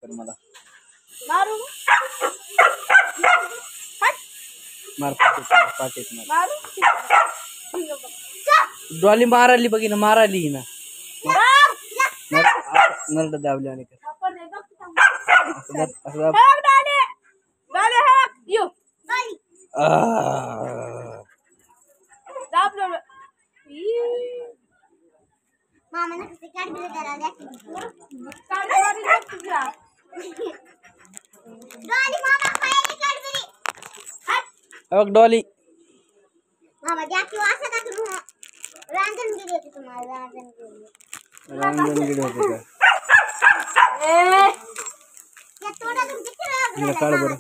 तर मला मारू मार पाठीत मार मारू डॉली माराली बघी ना माराली ना नरड दाबली आणि डॉली रांजण गेले होते का काढ बरं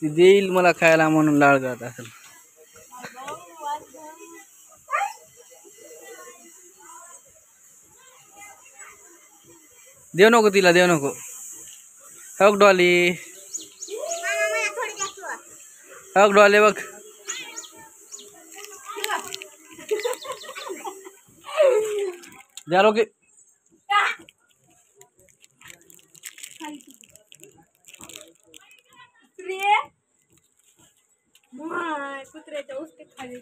ती देईल मला खायला म्हणून लाळ करत असेल देऊ नको तिला देऊ नको हक डॉली हक डॉली बघ द्या लोके कुत्र्याच्या उस्ते खाली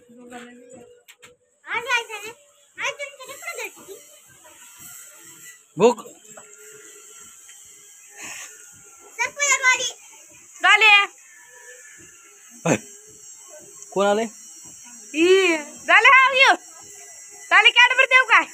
भूक कोण आले झाले हा कॅडबरी देऊ काय